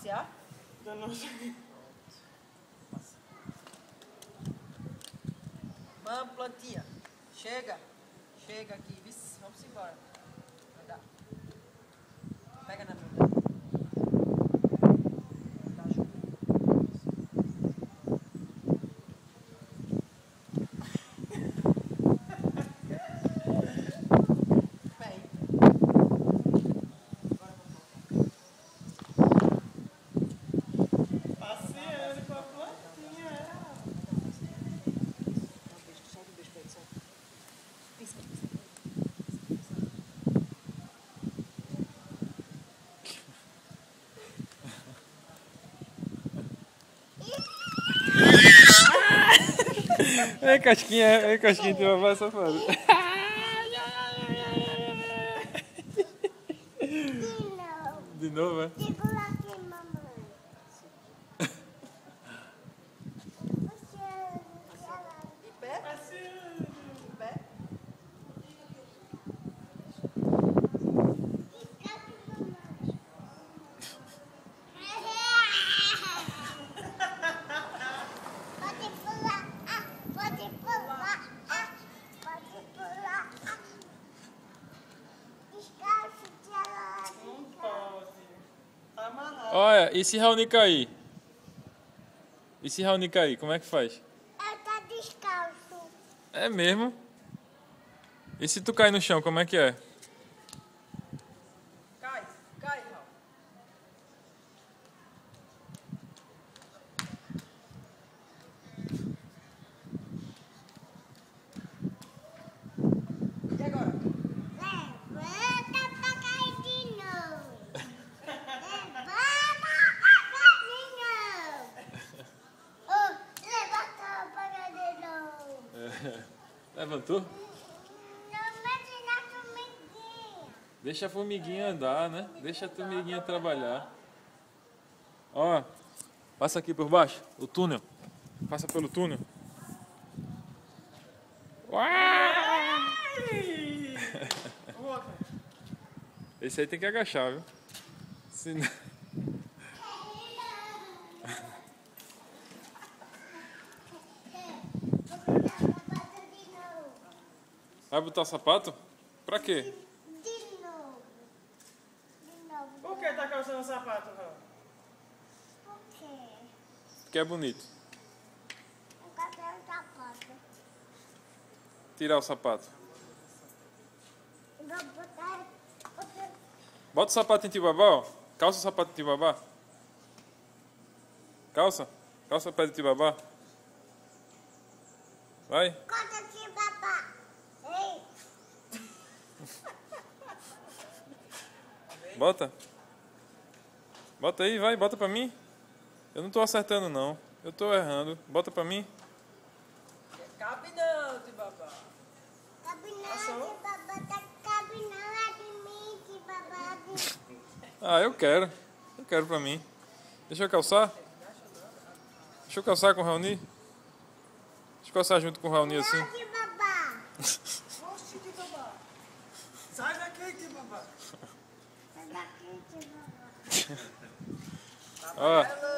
passear? Vamos, plantinha. Chega. Chega aqui. Vixe, vamos embora. Vai dar. Pega na minha. Tá, ajuda. Vem. passeando com a plantinha. Solta o beijo pra ele, solta. Pisca. Ei, casquinha de babá safado. De novo, é? Segura aqui, mamãe. Em pé? Passeando. Em pé? Pode pular, pode pular, pode pular. Descalço de ela. Não pode. Tá amarrado. Olha, e se Raoni cair? E se Raoni cair, como é que faz? Ela tá descalço. É mesmo? E se tu cair no chão, como é que é? Cai, Raul. E agora? Levanta pra cair de novo. Levanta pra cair de novo. Oh, levanta pra cair de novo. Levantou? Não mexe na formiguinha. Deixa a formiguinha andar, né? Deixa a formiguinha trabalhar. Ó, passa aqui por baixo, o túnel. Passa pelo túnel. Uau! Outra. Esse aí tem que agachar, viu? Senão... Vai botar sapato? Pra quê? De novo. De novo. Por que tá calçando o sapato, Raul? Por quê? Porque é bonito. Eu quero um sapato. Tirar o sapato. Eu vou botar... Bota o sapato em ti, babá, ó. Calça o sapato em ti, babá. Calça. Calça o pé de ti, babá. Vai. Conta aqui, babá. Ei. Bota. Bota aí, vai. Bota pra mim. Eu não tô acertando, não. Eu tô errando. Bota pra mim. Cabe não, de babá. Cabe não, de babá. Tá cabe não, é de mim, de babá. Ah, eu quero. Eu quero pra mim. Deixa eu calçar. Deixa eu calçar com o Raoni. Deixa eu calçar junto com o Raoni assim. Não, de babá. Oxe, de babá. Sai daqui, de babá. Sai daqui, de babá. Ó.